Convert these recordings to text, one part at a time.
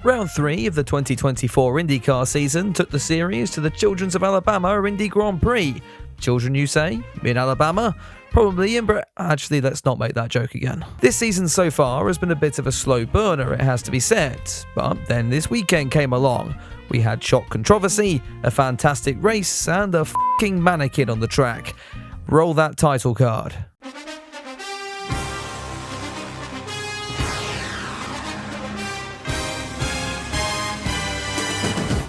Round 3 of the 2024 Indycar season took the series to the Children's of Alabama Indy Grand Prix. Children, you say? In Alabama? Probably in Actually, let's not make that joke again. This season so far has been a bit of a slow burner, it has to be said. But then this weekend came along. We had shock controversy, a fantastic race, and a f***ing mannequin on the track. Roll that title card.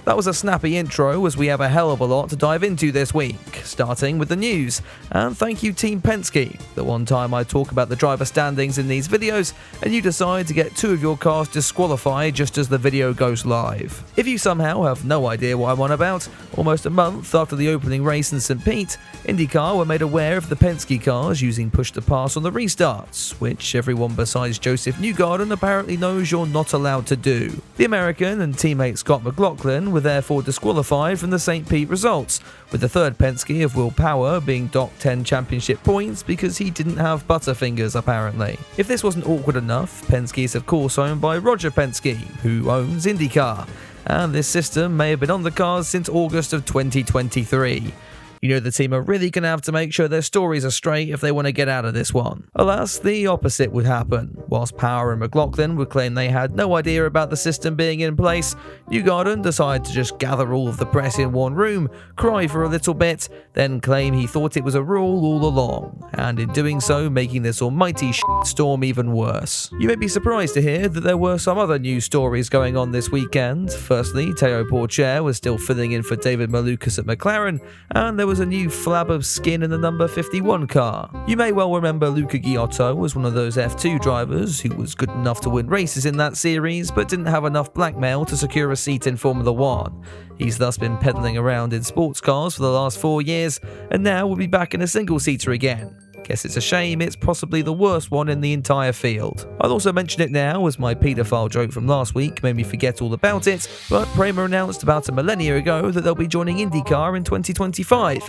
That was a snappy intro, as we have a hell of a lot to dive into this week, starting with the news. And thank you Team Penske. The one time I talk about the driver standings in these videos, and you decide to get 2 of your cars disqualified just as the video goes live. If you somehow have no idea what I'm on about, almost a month after the opening race in St. Pete, Indycar were made aware of the Penske cars using push-to-pass on the restarts, which everyone besides Joseph Newgarden apparently knows you're not allowed to do. The American and teammate Scott McLaughlin were therefore disqualified from the St. Pete results, with the third Penske of Will Power being docked 10 championship points because he didn't have butterfingers apparently. If this wasn't awkward enough, Penske is of course owned by Roger Penske, who owns Indycar, and this system may have been on the cars since August of 2023. You know the team are really going to have to make sure their stories are straight if they want to get out of this one. Alas, the opposite would happen. Whilst Power and McLaughlin would claim they had no idea about the system being in place, Newgarden decided to just gather all of the press in one room, cry for a little bit, then claim he thought it was a rule all along, and in doing so making this almighty storm even worse. You may be surprised to hear that there were some other news stories going on this weekend. Firstly, Théo Pourchaire was still filling in for David Malukas at McLaren, and there was a new flab of skin in the number 51 car. You may well remember Luca Ghiotto as one of those F2 drivers who was good enough to win races in that series but didn't have enough blackmail to secure a seat in Formula 1. He's thus been peddling around in sports cars for the last 4 years and now will be back in a single-seater again. Guess it's a shame it's possibly the worst one in the entire field. I'll also mention it now as my paedophile joke from last week made me forget all about it, but Prema announced about a millennia ago that they'll be joining IndyCar in 2025.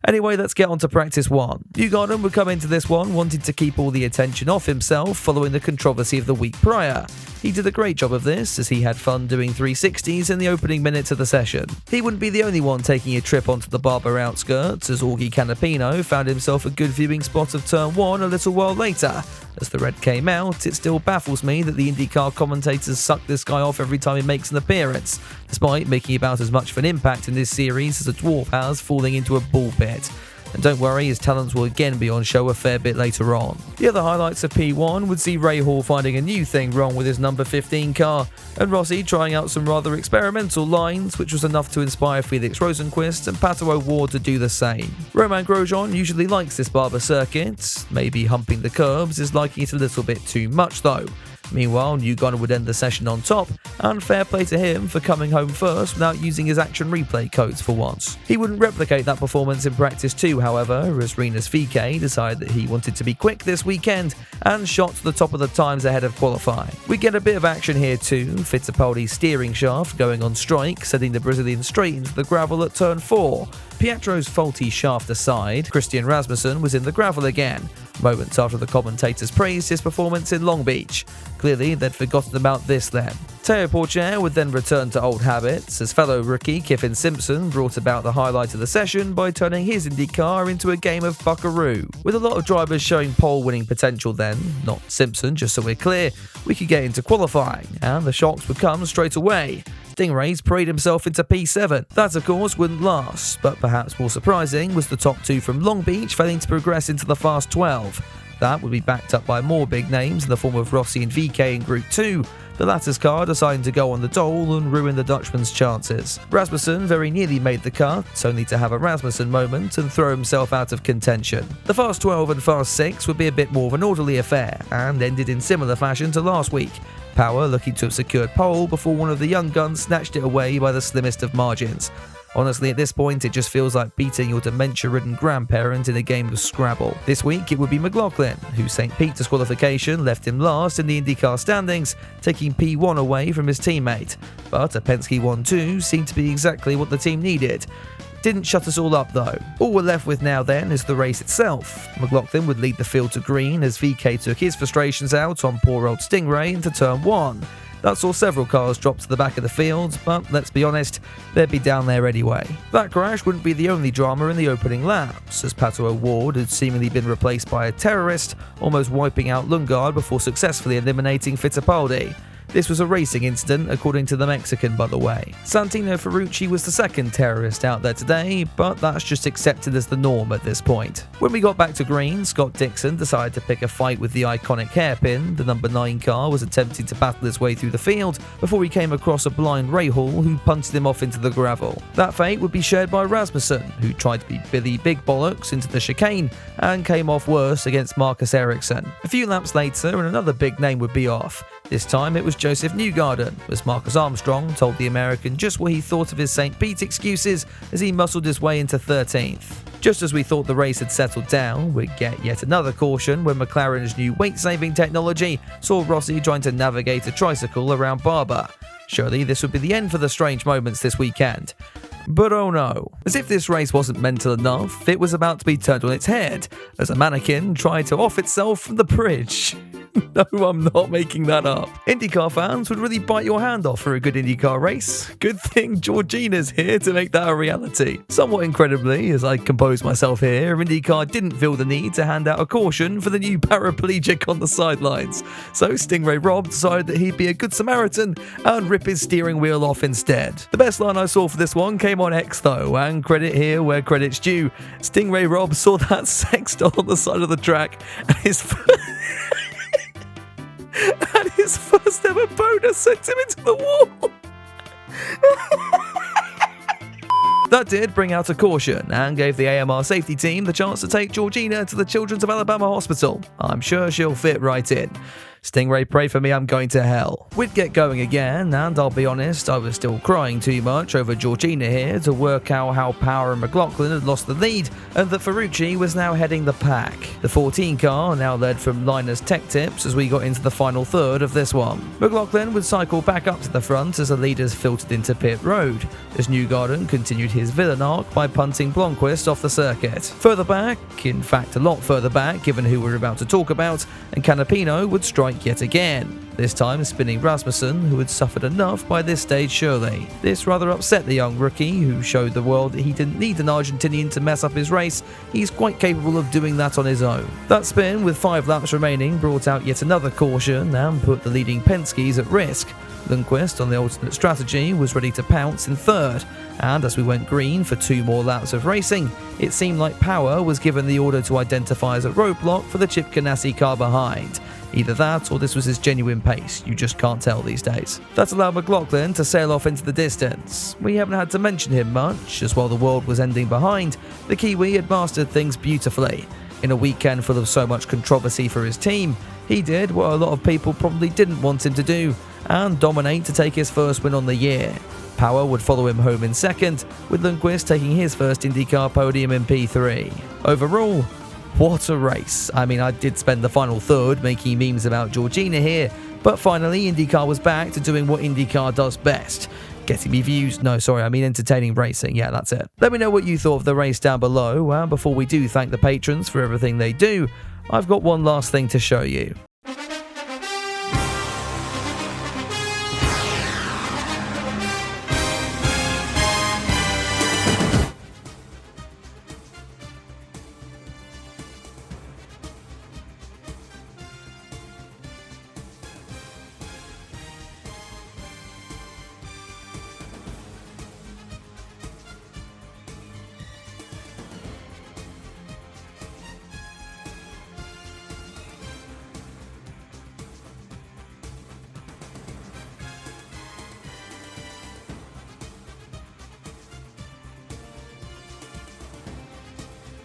Anyway, let's get on to practice 1. Newgarden would come into this one wanting to keep all the attention off himself following the controversy of the week prior. He did a great job of this, as he had fun doing 360s in the opening minutes of the session. He wouldn't be the only one taking a trip onto the Barber outskirts, as Augie Canapino found himself a good viewing spot of turn 1 a little while later. As the red came out, it still baffles me that the IndyCar commentators suck this guy off every time he makes an appearance, despite making about as much of an impact in this series as a dwarf has falling into a bull pit. And don't worry, his talents will again be on show a fair bit later on. The other highlights of P1 would see Ray Hall finding a new thing wrong with his number 15 car, and Rossi trying out some rather experimental lines, which was enough to inspire Felix Rosenqvist and Pato O'Ward to do the same. Romain Grosjean usually likes this Barber circuit. Maybe humping the curbs is liking it a little bit too much though. Meanwhile, Newgarden would end the session on top, and fair play to him for coming home first without using his action replay codes for once. He wouldn't replicate that performance in practice 2, however, as Rinus VeeKay decided that he wanted to be quick this weekend and shot to the top of the times ahead of qualifying. We get a bit of action here too, Fittipaldi's steering shaft going on strike, sending the Brazilian straight into the gravel at turn 4. Pietro's faulty shaft aside, Christian Rasmussen was in the gravel again, moments after the commentators praised his performance in Long Beach. Clearly, they'd forgotten about this then. Théo Pourchaire would then return to old habits, as fellow rookie Kyffin Simpson brought about the highlight of the session by turning his IndyCar into a game of buckaroo. With a lot of drivers showing pole-winning potential then, not Simpson just so we're clear, we could get into qualifying, and the shocks would come straight away. Stingray's prayed himself into P7. That of course wouldn't last, but perhaps more surprising was the top 2 from Long Beach failing to progress into the Fast 12. That would be backed up by more big names in the form of Rossi and VeeKay in Group 2, the latter's car deciding to go on the dole and ruin the Dutchman's chances. Rasmussen very nearly made the cut, only to have a Rasmussen moment and throw himself out of contention. The Fast 12 and Fast 6 would be a bit more of an orderly affair, and ended in similar fashion to last week. Power looking to have secured pole before one of the young guns snatched it away by the slimmest of margins. Honestly, at this point, it just feels like beating your dementia-ridden grandparent in a game of Scrabble. This week, it would be McLaughlin, whose St. Pete disqualification left him last in the IndyCar standings, taking P1 away from his teammate. But a Penske 1-2 seemed to be exactly what the team needed. Didn't shut us all up though. All we're left with now then is the race itself. McLaughlin would lead the field to green as VeeKay took his frustrations out on poor old Stingray into turn 1. That saw several cars drop to the back of the field, but let's be honest, they'd be down there anyway. That crash wouldn't be the only drama in the opening laps, as Pato O'Ward had seemingly been replaced by a terrorist, almost wiping out Lundgaard before successfully eliminating Fittipaldi. This was a racing incident, according to the Mexican, by the way. Santino Ferrucci was the second terrorist out there today, but that's just accepted as the norm at this point. When we got back to green, Scott Dixon decided to pick a fight with the iconic hairpin. The number 9 car was attempting to battle his way through the field before he came across a blind Rahal who punched him off into the gravel. That fate would be shared by Rasmussen, who tried to beat Billy Big Bollocks into the chicane and came off worse against Marcus Ericsson. A few laps later, and another big name would be off. This time it was Joseph Newgarden, as Marcus Armstrong told the American just what he thought of his St. Pete excuses as he muscled his way into 13th. Just as we thought the race had settled down, we'd get yet another caution when McLaren's new weight-saving technology saw Rossi trying to navigate a tricycle around Barber. Surely this would be the end for the strange moments this weekend. But oh no. As if this race wasn't mental enough, it was about to be turned on its head as a mannequin tried to off itself from the bridge. No, I'm not making that up. Indycar fans would really bite your hand off for a good Indycar race. Good thing Georgina's here to make that a reality. Somewhat incredibly, as I compose myself here, Indycar didn't feel the need to hand out a caution for the new paraplegic on the sidelines. So Stingray Rob decided that he'd be a good Samaritan and rip his steering wheel off instead. The best line I saw for this one came on X though, and credit here where credit's due. Stingray Rob saw that sex doll on the side of the track and his and his first ever bonus sent him into the wall. That did bring out a caution and gave the AMR safety team the chance to take Georgina to the Children's of Alabama Hospital. I'm sure she'll fit right in. Stingray, pray for me, I'm going to hell. We'd get going again, and I'll be honest, I was still crying too much over Georgina here to work out how Power and McLaughlin had lost the lead, and that Ferrucci was now heading the pack. The 14 car now led from Linus Tech Tips as we got into the final third of this one. McLaughlin would cycle back up to the front as the leaders filtered into pit road, as Newgarden continued his villain arc by punting Blomqvist off the circuit. Further back, in fact a lot further back given who we're about to talk about, and Canapino would strike yet again, this time spinning Rasmussen, who had suffered enough by this stage surely. This rather upset the young rookie, who showed the world that he didn't need an Argentinian to mess up his race. He's quite capable of doing that on his own. That spin, with 5 laps remaining, brought out yet another caution and put the leading Penske's at risk. Lundqvist, on the alternate strategy, was ready to pounce in third, and as we went green for 2 more laps of racing, it seemed like Power was given the order to identify as a roadblock for the Chip Ganassi car behind. Either that or this was his genuine pace, you just can't tell these days. That allowed McLaughlin to sail off into the distance. We haven't had to mention him much, as while the world was ending behind, the Kiwi had mastered things beautifully. In a weekend full of so much controversy for his team, he did what a lot of people probably didn't want him to do, and dominate to take his first win on the year. Power would follow him home in second, with Lundqvist taking his first IndyCar podium in P3. Overall, what a race. I mean, I did spend the final third making memes about Georgina here, but finally IndyCar was back to doing what IndyCar does best. Getting me views? No, sorry, I mean entertaining racing. Yeah, that's it. Let me know what you thought of the race down below, and before we do thank the patrons for everything they do, I've got one last thing to show you.